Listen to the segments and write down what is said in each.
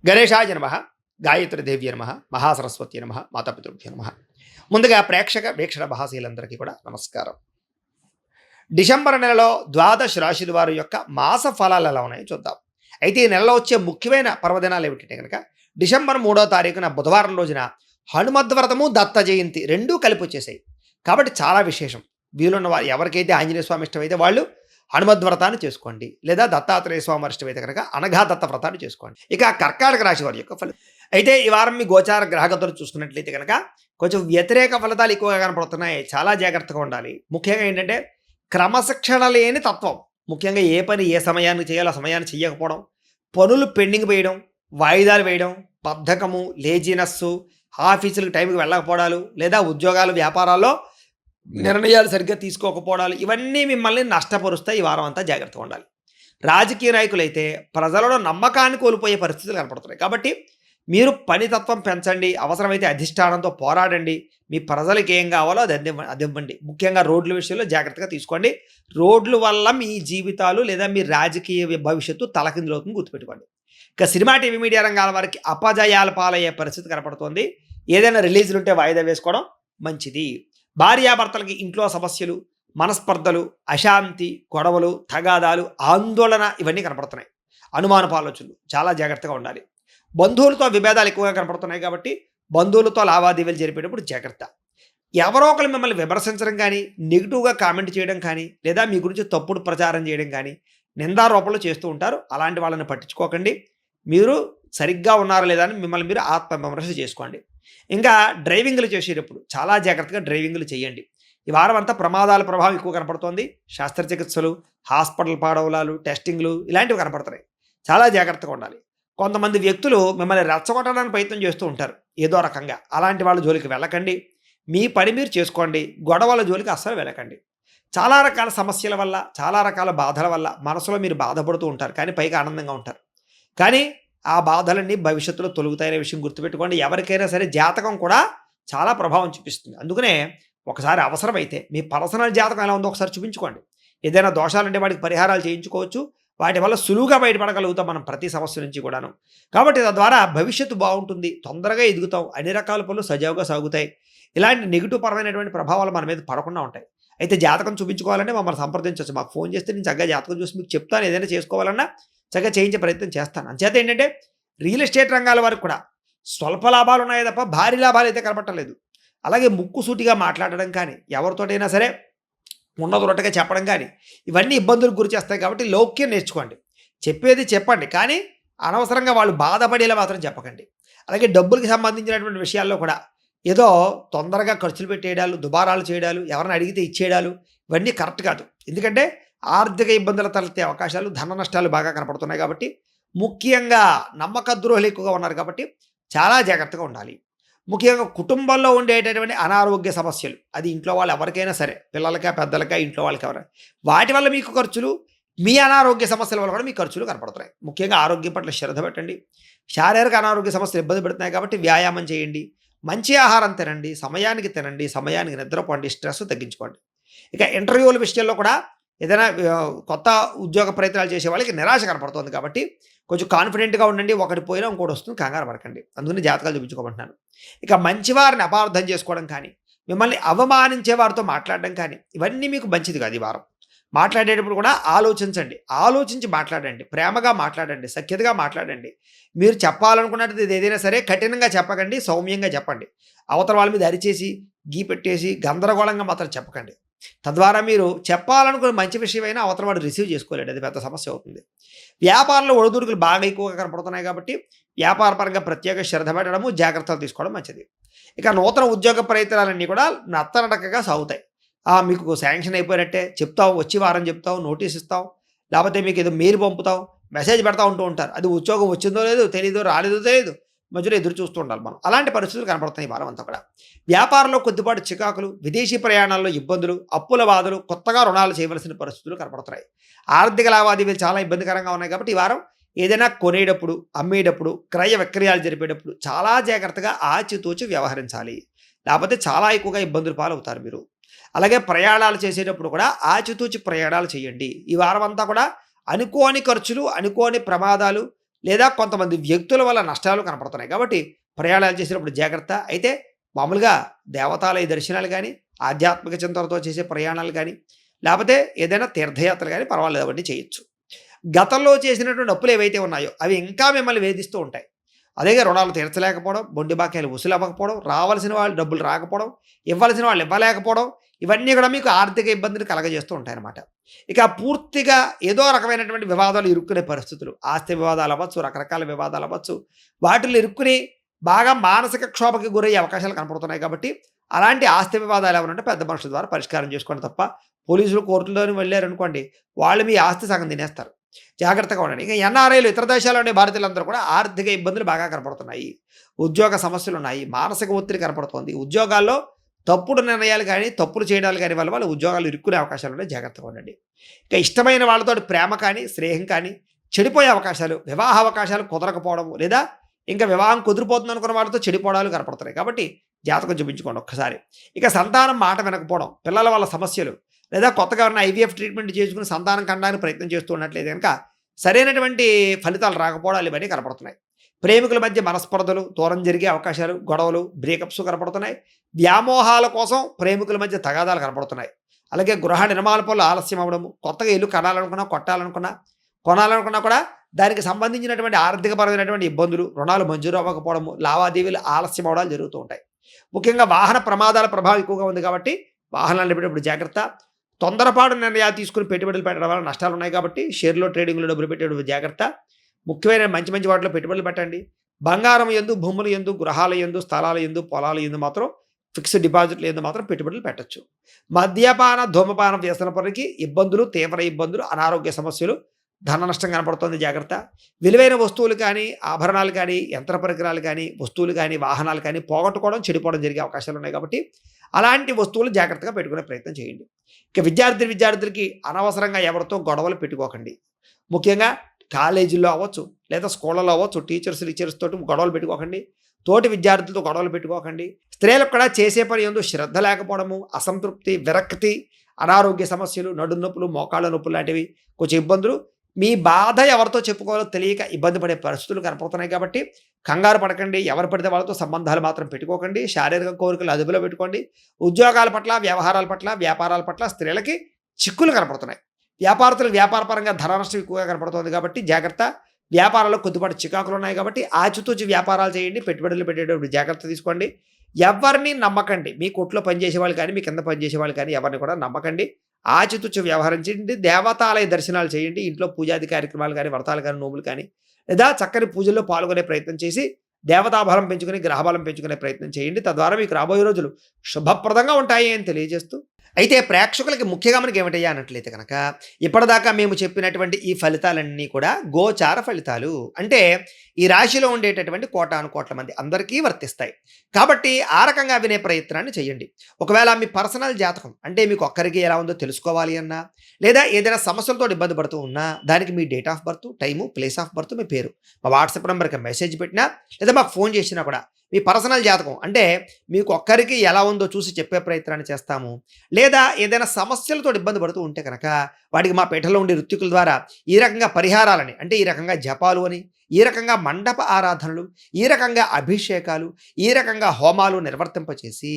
గణేశాయ నమః, గాయత్రీదేవ్యై నమః, మహాసరస్వత్యై నమః, మాతాపితృభ్యో నమః. ముందుగా ప్రేక్షక వీక్షణ మహాశీలందరికీ కూడా నమస్కారం. డిసెంబర్ నెలలో ద్వాదశ రాశుల వారి యొక్క మాస ఫలాలు ఎలా ఉన్నాయో చూద్దాం. అయితే ఈ నెలలో వచ్చే ముఖ్యమైన పర్వదినాలు ఏమిటంటే కనుక డిసెంబర్ 3వ తారీఖున బుధవారం రోజున హనుమద్వ్రతము, దత్త జయంతి రెండూ కలిపి వచ్చేసాయి. కాబట్టి చాలా విశేషం. వీలున్న వారు ఎవరికైతే ఆంజనేయ స్వామి ఇష్టమైతే వాళ్ళు హనుమద్వ్రతాన్ని చేసుకోండి, లేదా దత్తాత్రేయ స్వామి వారి ఇష్టమైతే కనుక అనఘా దత్త వ్రతాన్ని చేసుకోండి. ఇక కర్కాటక రాశి వారి యొక్క ఫలితం అయితే ఈ వారం మీ గోచార గ్రహగతులు చూసుకున్నట్లయితే కనుక కొంచెం వ్యతిరేక ఫలితాలు ఎక్కువగా కనపడుతున్నాయి. చాలా జాగ్రత్తగా ఉండాలి. ముఖ్యంగా ఏంటంటే క్రమశిక్షణ లేని తత్వం. ముఖ్యంగా ఏ పని ఏ సమయానికి చేయాలో ఆ సమయాన్ని చేయకపోవడం, పనులు పెండింగ్ వేయడం, వాయిదాలు వేయడం, బద్ధకము, లేజినెస్సు, ఆఫీసులకు టైంకి వెళ్ళకపోవడాలు, లేదా ఉద్యోగాలు వ్యాపారాల్లో నిర్ణయాలు సరిగ్గా తీసుకోకపోవడాలు, ఇవన్నీ మిమ్మల్ని నష్టపరుస్తాయి. ఈ వారం అంతా జాగ్రత్తగా ఉండాలి. రాజకీయ నాయకులైతే ప్రజలలో నమ్మకాన్ని కోల్పోయే పరిస్థితులు కనపడుతున్నాయి. కాబట్టి మీరు పనితత్వం పెంచండి. అవసరమైతే అధిష్టానంతో పోరాడండి. మీ ప్రజలకు ఏం కావాలో అది ఇవ్వండి. ముఖ్యంగా రోడ్ల విషయంలో జాగ్రత్తగా తీసుకోండి. రోడ్ల వల్ల మీ జీవితాలు లేదా మీ రాజకీయ భవిష్యత్తు తలకిందులవుతుంది, గుర్తుపెట్టుకోండి. ఇక సినిమా, టీవీ, మీడియా రంగాల వారికి అపజయాల పాలయ్యే పరిస్థితి కనపడుతోంది. ఏదైనా రిలీజులు ఉంటే వాయిదా వేసుకోవడం మంచిది. భార్యాభర్తలకి ఇంట్లో సమస్యలు, మనస్పర్ధలు, అశాంతి, గొడవలు, తగాదాలు, ఆందోళన ఇవన్నీ కనపడుతున్నాయి. అనుమానపు ఆలోచనలు, చాలా జాగ్రత్తగా ఉండాలి. బంధువులతో విభేదాలు ఎక్కువగా కనపడుతున్నాయి. కాబట్టి బంధువులతో లావాదేవీలు జరిపేటప్పుడు జాగ్రత్త. ఎవరో ఒకరు మిమ్మల్ని విమర్శించడం కానీ, నెగిటివ్గా కామెంట్ చేయడం కానీ, లేదా మీ గురించి తప్పుడు ప్రచారం చేయడం కానీ, నిందారోపణలు చేస్తూ ఉంటారు. అలాంటి వాళ్ళని పట్టించుకోకండి. మీరు సరిగ్గా ఉన్నారా లేదా అని మిమ్మల్ని మీరు ఆత్మవిమర్శ చేసుకోండి. ఇంకా డ్రైవింగ్లు చేసేటప్పుడు చాలా జాగ్రత్తగా డ్రైవింగ్లు చేయండి. ఈ వారం అంతా ప్రమాదాల ప్రభావం ఎక్కువ కనపడుతోంది. శస్త్రచికిత్సలు, హాస్పిటల్ పాడవలాలు, టెస్టింగ్లు ఇలాంటివి కనపడుతున్నాయి. చాలా జాగ్రత్తగా ఉండాలి. కొంతమంది వ్యక్తులు మిమ్మల్ని రెచ్చగొట్టడానికి ప్రయత్నం చేస్తూ ఉంటారు ఏదో రకంగా. అలాంటి వాళ్ళ జోలికి వెళ్ళకండి. మీ పని మీరు చేసుకోండి. గొడవల జోలికి అస్సలు వెళ్ళకండి. చాలా రకాల సమస్యల వల్ల, చాలా రకాల బాధల వల్ల మనసులో మీరు బాధపడుతూ ఉంటారు, కానీ పైగా ఆనందంగా ఉంటారు. కానీ ఆ బాధలన్నీ భవిష్యత్తులో తొలుగుతాయనే విషయం గుర్తుపెట్టుకోండి. ఎవరికైనా సరే జాతకం కూడా చాలా ప్రభావం చూపిస్తుంది. అందుకనే ఒకసారి అవసరమైతే మీ పర్సనల్ జాతకం ఎలా ఉందో ఒకసారి చూపించుకోండి. ఏదైనా దోషాలుంటే వాటికి పరిహారాలు చేయించుకోవచ్చు. వాటి వల్ల సులువుగా బయటపడగలుగుతాం మనం ప్రతి సమస్య నుంచి కూడాను. కాబట్టి తద్వారా భవిష్యత్తు బాగుంటుంది, తొందరగా ఎదుగుతాం, అన్ని రకాల పనులు సజావుగా సాగుతాయి. ఇలాంటి నెగిటివ్ పరమైనటువంటి ప్రభావాలు మన మీద పడకుండా ఉంటాయి. అయితే జాతకం చూపించుకోవాలంటే మమ్మల్ని సంప్రదించవచ్చు. మాకు ఫోన్ చేస్తే నేను చక్కగా జాతకం చూసి మీకు చెప్తాను. ఏదైనా చేసుకోవాలన్నా చక్కగా చేయించే ప్రయత్నం చేస్తాను. అంచేత ఏంటంటే రియల్ ఎస్టేట్ రంగాల వారికి కూడా స్వల్ప లాభాలు ఉన్నాయే తప్ప భారీ లాభాలు అయితే కనపట్టలేదు. అలాగే ముక్కుసూటిగా మాట్లాడడం కానీ, ఎవరితోటైనా సరే ఉన్నదొరటగా చెప్పడం కానీ, ఇవన్నీ ఇబ్బందులకు గురి చేస్తాయి. కాబట్టి లౌక్యం నేర్చుకోండి. చెప్పేది చెప్పండి, కానీ అనవసరంగా వాళ్ళు బాధపడేలా మాత్రం చెప్పకండి. అలాగే డబ్బులకి సంబంధించినటువంటి విషయాల్లో కూడా ఏదో తొందరగా ఖర్చులు పెట్టేయడాలు, దుబారాలు చేయడాలు, ఎవరైనా అడిగితే ఇచ్చేయడాలు ఇవన్నీ కరెక్ట్ కాదు. ఎందుకంటే ఆర్థిక ఇబ్బందులు తలెత్తే అవకాశాలు, ధన నష్టాలు బాగా కనపడుతున్నాయి. కాబట్టి ముఖ్యంగా నమ్మక ద్రోహులు ఎక్కువగా ఉన్నారు. కాబట్టి చాలా జాగ్రత్తగా ఉండాలి. ముఖ్యంగా కుటుంబంలో ఉండేటటువంటి అనారోగ్య సమస్యలు, అది ఇంట్లో వాళ్ళు ఎవరికైనా సరే, పిల్లలకా పెద్దలకా ఇంట్లో వాళ్ళకి ఎవరైనా, వాటి వల్ల మీకు ఖర్చులు, మీ అనారోగ్య సమస్యల వల్ల కూడా మీ ఖర్చులు కనపడుతున్నాయి. ముఖ్యంగా ఆరోగ్యం పట్ల శ్రద్ధ పెట్టండి. శారీరక అనారోగ్య సమస్యలు ఇబ్బంది పెడుతున్నాయి. కాబట్టి వ్యాయామం చేయండి, మంచి ఆహారం తినండి, సమయానికి నిద్రపోండి, స్ట్రెస్ తగ్గించుకోండి. ఇక ఇంటర్వ్యూల విషయంలో కూడా ఏదైనా కొత్త ఉద్యోగ ప్రయత్నాలు చేసే వాళ్ళకి నిరాశ కనపడుతుంది. కాబట్టి కొంచెం కాన్ఫిడెంట్గా ఉండండి. ఒకటి పోయినా ఇంకోటి వస్తుంది, కంగారు పడకండి. అందుకని జాతకాలు చూపించుకోమంటున్నాను. ఇక మంచివారిని అపార్థం చేసుకోవడం కానీ, మిమ్మల్ని అవమానించే వారితో మాట్లాడడం కానీ, ఇవన్నీ మీకు మంచిది కాదు. ఈ వారం మాట్లాడేటప్పుడు కూడా ఆలోచించండి, ఆలోచించి మాట్లాడండి, ప్రేమగా మాట్లాడండి, సఖ్యతగా మాట్లాడండి. మీరు చెప్పాలనుకున్నది ఏదైనా సరే కఠినంగా చెప్పకండి, సౌమ్యంగా చెప్పండి. అవతల వాళ్ళ మీద అరిచేసి, గీ పెట్టేసి, గందరగోళంగా మాత్రం చెప్పకండి. తద్వారా మీరు చెప్పాలనుకున్న మంచి విషయమైనా అవతల వాడు రిసీవ్ చేసుకోలేడు, అది పెద్ద సమస్య అవుతుంది. వ్యాపారంలో ఒడిదుడుకులు బాగా ఎక్కువగా కనపడుతున్నాయి. కాబట్టి వ్యాపారపరంగా ప్రత్యేక శ్రద్ధ పెట్టడము, జాగ్రత్తలు తీసుకోవడం మంచిది. ఇక నూతన ఉద్యోగ ప్రయత్నాలన్నీ కూడా నత్తనడకగా సాగుతాయి. మీకు శాంక్షన్ అయిపోయినట్టే చెప్తాం, వచ్చి వారం చెప్తాం, నోటీస్ ఇస్తాం, లేకపోతే మీకు ఏదో మెయిల్ పంపుతాం, మెసేజ్ పెడతా ఉంటూ ఉంటారు. అది ఉద్యోగం వచ్చిందో లేదో తెలీదో, రాలేదో తెలియదు, మధ్యలో ఎదురు చూస్తూ ఉండాలి మనం. అలాంటి పరిస్థితులు కనపడుతున్నాయి ఈ వారం అంతా కూడా. వ్యాపారంలో కొద్దిపాటు చికాకులు, విదేశీ ప్రయాణాల్లో ఇబ్బందులు, అప్పుల బాధలు, కొత్తగా రుణాలు చేయవలసిన పరిస్థితులు కనపడుతున్నాయి. ఆర్థిక లావాదేవీలు చాలా ఇబ్బందికరంగా ఉన్నాయి. కాబట్టి ఈ వారం ఏదైనా కొనేటప్పుడు, అమ్మేటప్పుడు, క్రయ విక్రయాలు జరిపేటప్పుడు చాలా జాగ్రత్తగా ఆచితూచి వ్యవహరించాలి. లేకపోతే చాలా ఎక్కువగా ఇబ్బందులు పాలవుతారు మీరు. అలాగే ప్రయాణాలు చేసేటప్పుడు కూడా ఆచితూచి ప్రయాణాలు చేయండి. ఈ వారం అంతా కూడా అనుకోని ఖర్చులు, అనుకోని ప్రమాదాలు, లేదా కొంతమంది వ్యక్తుల వల్ల నష్టాలు కనపడుతున్నాయి. కాబట్టి ప్రయాణాలు చేసేటప్పుడు జాగ్రత్త. అయితే మామూలుగా దేవతాలయ దర్శనాలు గానీ, ఆధ్యాత్మిక చింతనతో చేసే ప్రయాణాలు గానీ, లేపోతే ఏదైనా తీర్థయాత్రలు గానీ పర్వాలేదు అవన్నీ చేయొచ్చు. గతంలో చేసినటువంటి అప్పులు ఏవైతే ఉన్నాయో అవి ఇంకా మిమ్మల్ని వేధిస్తూ ఉంటాయి. అదేగా రుణాలు తీర్చలేకపోవడం, మొండి బాకీలు వసూలవ్వకపోవడం, రావాల్సిన వాళ్ళు డబ్బులు రాకపోవడం, ఇవ్వాల్సిన వాళ్ళు ఇవ్వలేకపోవడం, ఇవన్నీ కూడా మీకు ఆర్థిక ఇబ్బందిని కలగజేస్తూ ఉంటాయన్నమాట. ఇక పూర్తిగా ఏదో రకమైనటువంటి వివాదాలు ఇరుక్కునే పరిస్థితులు, ఆస్తి వివాదాలు అవ్వచ్చు, రకరకాల వివాదాలు అవ్వచ్చు, వాటిల్లో ఇరుక్కుని బాగా మానసిక క్షోభకి గురయ్యే అవకాశాలు కనపడుతున్నాయి. కాబట్టి అలాంటి ఆస్తి వివాదాలు ఏమైనా పెద్ద మనుషుల ద్వారా పరిష్కారం చేసుకోండి తప్ప పోలీసులు కోర్టులోని వెళ్ళారనుకోండి, వాళ్ళు మీ ఆస్తి సగం తినేస్తారు. జాగ్రత్తగా ఉండండి. ఇక ఎన్ఆర్ఐలు ఇతర దేశాల్లో ఉండే భారతీయులందరూ కూడా ఆర్థిక ఇబ్బందులు బాగా కనపడుతున్నాయి. ఉద్యోగ సమస్యలున్నాయి. మానసిక ఒత్తిడి కనపడుతోంది. ఉద్యోగాల్లో తప్పుడు నిర్ణయాలు కానీ, తప్పులు చేయడాలు కానీ వల్ల వాళ్ళు ఉద్యోగాలు ఇరుక్కునే అవకాశాలు ఉన్నాయి. జాగ్రత్తగా ఉండండి. ఇక ఇష్టమైన వాళ్ళతో ప్రేమ కానీ, స్నేహం కానీ చెడిపోయే అవకాశాలు, వివాహ అవకాశాలు కుదరకపోవడం, లేదా ఇంకా వివాహం కుదిరిపోతుంది అనుకున్న వాళ్ళతో చెడిపోవడాలు కనపడుతున్నాయి. కాబట్టి జాతకం చూపించుకోండి ఒక్కసారి. ఇక సంతానం మాట వినకపోవడం, పిల్లల వల్ల సమస్యలు, లేదా కొత్తగా ఉన్న ఐవీఎఫ్ ట్రీట్మెంట్ చేసుకుని సంతానం కనడానికి ప్రయత్నం చేస్తూ ఉన్నట్లయితే కనుక సరైనటువంటి ఫలితాలు రాకపోవడాలు ఇవన్నీ కనపడుతున్నాయి. ప్రేమికుల మధ్య మనస్పర్ధలు, దూరం జరిగే అవకాశాలు, గొడవలు, బ్రేకప్స్ కనపడుతున్నాయి. వ్యామోహాల కోసం ప్రేమికుల మధ్య తగాదాలు కనపడుతున్నాయి. అలాగే గృహ నిర్మాణ పనులు ఆలస్యం అవ్వడము, కొత్తగా ఇల్లు కనాలనుకున్నా, కొనాలనుకున్నా కూడా దానికి సంబంధించినటువంటి ఆర్థికపరమైనటువంటి ఇబ్బందులు, రుణాలు మంజూరు అవ్వకపోవడము, లావాదేవీలు ఆలస్యం అవ్వడాలు జరుగుతూ ఉంటాయి. ముఖ్యంగా వాహన ప్రమాదాల ప్రభావం ఎక్కువగా ఉంది కాబట్టి వాహనాలు నడిపేటప్పుడు జాగ్రత్త. తొందరపాటు నిర్ణయాలు తీసుకుని పెట్టుబడులు పెట్టడం వల్ల నష్టాలు ఉన్నాయి. కాబట్టి షేర్లో, ట్రేడింగ్లో డబ్బులు పెట్టేటప్పుడు జాగ్రత్త. ముఖ్యమైన మంచి మంచి వాటిలో పెట్టుబడులు పెట్టండి. బంగారం యందు, భూముల యందు, గృహాల యందు, స్థలాల యందు, పొలాల యందు మాత్రం ఫిక్స్డ్ డిపాజిట్లు యందు మాత్రం పెట్టుబడులు పెట్టచ్చు. మద్యపాన, ధూమపాన వ్యసన పనికి ఇబ్బందులు, తీవ్ర ఇబ్బందులు, అనారోగ్య సమస్యలు, ధన నష్టం కనపడుతుంది. జాగ్రత్త. విలువైన వస్తువులు కానీ, ఆభరణాలు కానీ, యంత్ర పరికరాలు కానీ, వస్తువులు కానీ, వాహనాలు కానీ పోగొట్టుకోవడం, చెడిపోవడం జరిగే అవకాశాలు ఉన్నాయి. కాబట్టి అలాంటి వస్తువులు జాగ్రత్తగా పెట్టుకునే ప్రయత్నం చేయండి. ఇక విద్యార్థులకి అనవసరంగా ఎవరితో గొడవలు పెట్టుకోకండి. ముఖ్యంగా కాలేజీల్లో అవ్వచ్చు, లేదా స్కూళ్ళలో అవ్వచ్చు, టీచర్స్ తోటి గొడవలు పెట్టుకోకండి. తోటి విద్యార్థులతో గొడవలు పెట్టుకోకండి. స్త్రీలకు కూడా చేసే పని యందు శ్రద్ధ లేకపోవడము, అసంతృప్తి, విరక్తి, అనారోగ్య సమస్యలు, నడుము నొప్పులు, మోకాళ్ళ నొప్పులు లాంటివి కొంచెం ఇబ్బందులు. మీ బాధ ఎవరితో చెప్పుకోవాలో తెలియక ఇబ్బంది పడే పరిస్థితులు కనపడుతున్నాయి. కాబట్టి కంగారు పడకండి. ఎవరు పడితే వాళ్ళతో సంబంధాలు మాత్రం పెట్టుకోకండి. శారీరక కోరికలు అదుపులో పెట్టుకోండి. ఉద్యోగాల పట్ల, వ్యవహారాల పట్ల, వ్యాపారాల పట్ల స్త్రీలకి చిక్కులు కనపడుతున్నాయి. వ్యాపారస్తులకు వ్యాపారపరంగా ధన నష్టం ఎక్కువగా కనపడుతుంది. కాబట్టి జాగ్రత్త. వ్యాపారాల్లో కొద్దిపాటి చికాకులు ఉన్నాయి. కాబట్టి ఆచితూచి వ్యాపారాలు చేయండి. పెట్టుబడులు పెట్టేటప్పుడు జాగ్రత్త తీసుకోండి. ఎవరిని నమ్మకండి. మీ కొట్లో పనిచేసే వాళ్ళు కానీ, మీ కింద పనిచేసే వాళ్ళు కానీ ఎవరిని కూడా నమ్మకండి. ఆచితూచి వ్యవహారం చేయండి. దేవతాలయ దర్శనాలు చేయండి. ఇంట్లో పూజాది కార్యక్రమాలు కానీ, వ్రతాలు కానీ, నోములు కానీ, లేదా చక్కని పూజల్లో పాల్గొనే ప్రయత్నం చేసి దేవతాబలం పెంచుకుని, గ్రహబలం పెంచుకునే ప్రయత్నం చేయండి. తద్వారా మీకు రాబోయే రోజులు శుభప్రదంగా ఉంటాయి అని తెలియజేస్తూ, అయితే ప్రేక్షకులకి ముఖ్యంగా మనకి ఏమిటయ్యా అన్నట్లయితే కనుక ఇప్పటిదాకా మేము చెప్పినటువంటి ఈ ఫలితాలన్నీ కూడా గోచార ఫలితాలు. అంటే ఈ రాశిలో ఉండేటటువంటి కోటాను కోట్ల మంది అందరికీ వర్తిస్తాయి. కాబట్టి ఆ రకంగా వినే ప్రయత్నాన్ని చేయండి. ఒకవేళ మీ పర్సనల్ జాతకం అంటే మీకు ఒక్కరికి ఎలా ఉందో తెలుసుకోవాలి అన్నా, లేదా ఏదైనా సమస్యలతో ఇబ్బంది పడుతూ ఉన్నా, దానికి మీ date of birth, time, place of birth, మీ పేరు మా వాట్సాప్ నెంబర్కి మెసేజ్ పెట్టినా, లేదా మాకు ఫోన్ చేసినా కూడా మీ పర్సనల్ జాతకం అంటే మీకు ఒక్కరికి ఎలా ఉందో చూసి చెప్పే ప్రయత్నాన్ని చేస్తాము. లేదా ఏదైనా సమస్యలతో ఇబ్బంది పడుతూ ఉంటే కనుక వాటికి మా పీఠంలో ఉండే ఋత్వికుల ద్వారా ఈ రకంగా పరిహారాలని, అంటే ఈ రకంగా జపాలు అని, ఈ రకంగా మండప ఆరాధనలు, ఈ రకంగా అభిషేకాలు, ఈ రకంగా హోమాలు నిర్వర్తింపచేసి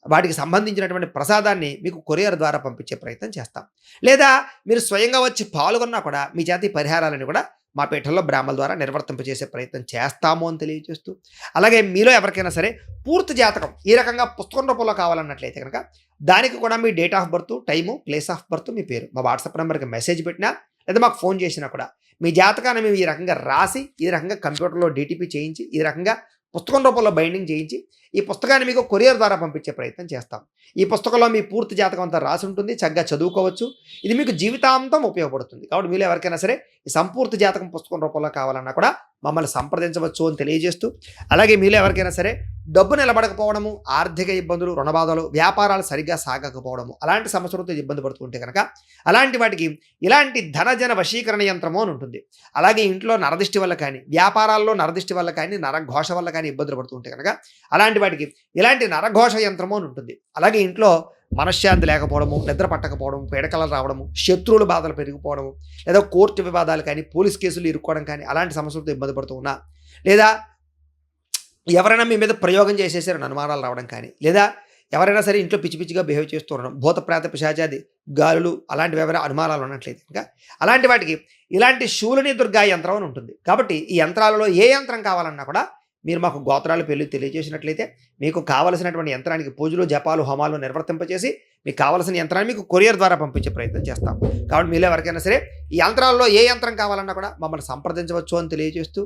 వాటికి సంబంధించినటువంటి ప్రసాదాన్ని మీకు కొరియర్ ద్వారా పంపించే ప్రయత్నం చేస్తాం. లేదా మీరు స్వయంగా వచ్చి పాల్గొన్నా కూడా మీ చేత ఈ పరిహారాలని కూడా మా పీఠంలో బ్రాహ్మణుల ద్వారా నిర్వర్తింపజేసే ప్రయత్నం చేస్తాము అని తెలియజేస్తూ, అలాగే మీలో ఎవరికైనా సరే పూర్తి జాతకం ఈ రకంగా పుస్తకం రూపంలో కావాలన్నట్లయితే కనుక దానికి కూడా మీ date of birth, time, place of birth, మీ పేరు మా వాట్సాప్ నెంబర్కి మెసేజ్ పెట్టినా, లేదా మాకు ఫోన్ చేసినా కూడా మీ జాతకాన్ని మేము ఈ రకంగా రాసి, ఈ రకంగా కంప్యూటర్లో డిటిపి చేయించి, ఈ రకంగా పుస్తకం రూపంలో బైండింగ్ చేయించి ఈ పుస్తకాన్ని మీకు కొరియర్ ద్వారా పంపించే ప్రయత్నం చేస్తాం. ఈ పుస్తకంలో మీ పూర్తి జాతకం అంతా రాసి ఉంటుంది. చక్కగా చదువుకోవచ్చు. ఇది మీకు జీవితాంతం ఉపయోగపడుతుంది. కాబట్టి మీరు ఎవరికైనా సరే ఈ సంపూర్తి జాతకం పుస్తకం రూపంలో కావాలన్నా కూడా మమ్మల్ని సంప్రదించవచ్చు అని తెలియజేస్తూ, అలాగే మీలో ఎవరికైనా సరే డబ్బు నిలబడకపోవడము, ఆర్థిక ఇబ్బందులు, రుణబాధలు, వ్యాపారాలు సరిగ్గా సాగకపోవడము, అలాంటి సమస్యలతో ఇబ్బంది పడుతుంటే కనుక అలాంటి వాటికి ఇలాంటి ధనజన వశీకరణ యంత్రము అని ఉంటుంది. అలాగే ఇంట్లో నరదిష్టి వల్ల కానీ, వ్యాపారాల్లో నరదిష్టి వల్ల కానీ, నరఘోష వల్ల కానీ ఇబ్బందులు పడుతుంటే కనుక అలాంటి వాటికి ఇలాంటి నరఘోష యంత్రము అని ఉంటుంది. అలాగే ఇంట్లో మనశ్శాంతి లేకపోవడము, నిద్ర పట్టకపోవడం, పీడకలలు రావడము, శత్రువుల బాధలు పెరిగిపోవడము, లేదా కోర్టు వివాదాలు కానీ, పోలీస్ కేసులు ఇరుక్కోవడం కానీ అలాంటి సమస్యలతో ఇబ్బంది పడుతూ ఉన్నా, లేదా ఎవరైనా మీ మీద ప్రయోగం చేసేసారని అనుమానాలు రావడం కానీ, లేదా ఎవరైనా సరే ఇంట్లో పిచ్చి పిచ్చిగా బిహేవ్ చేస్తూ ఉండడం, భూత ప్రేత పిశాచాది గాలులు అలాంటివి ఎవరైనా అనుమానాలు ఉన్నట్లయితే ఇంకా అలాంటి వాటికి ఇలాంటి శూలిని దుర్గా యంత్రం అని ఉంటుంది. కాబట్టి ఈ యంత్రాలలో ఏ యంత్రం కావాలన్నా కూడా మీరు మాకు గోత్రాలు పేర్లు తెలియజేసినట్లయితే మీకు కావలసినటువంటి యంత్రానికి పూజలు, జపాలు, హోమాలు నిర్వర్తింపచేసి మీకు కావలసిన యంత్రాన్ని మీకు కొరియర్ ద్వారా పంపించే ప్రయత్నం చేస్తాం. కాబట్టి మీలో ఎవరికైనా సరే ఈ యంత్రాల్లో ఏ యంత్రం కావాలన్నా కూడా మమ్మల్ని సంప్రదించవచ్చు అని తెలియజేస్తూ,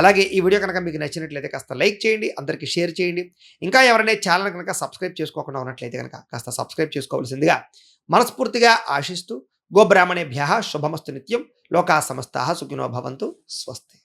అలాగే ఈ వీడియో కనుక మీకు నచ్చినట్లయితే కాస్త లైక్ చేయండి, అందరికీ షేర్ చేయండి. ఇంకా ఎవరైనా ఛానల్ కనుక సబ్స్క్రైబ్ చేసుకోకుండా ఉన్నట్లయితే కనుక కాస్త సబ్స్క్రైబ్ చేసుకోవాల్సిందిగా మనస్ఫూర్తిగా ఆశిస్తూ, గోబ్రాహ్మణేభ్యః శుభమస్తు నిత్యం, లోకా సమస్తాః సుఖినో భవంతు, స్వస్తి.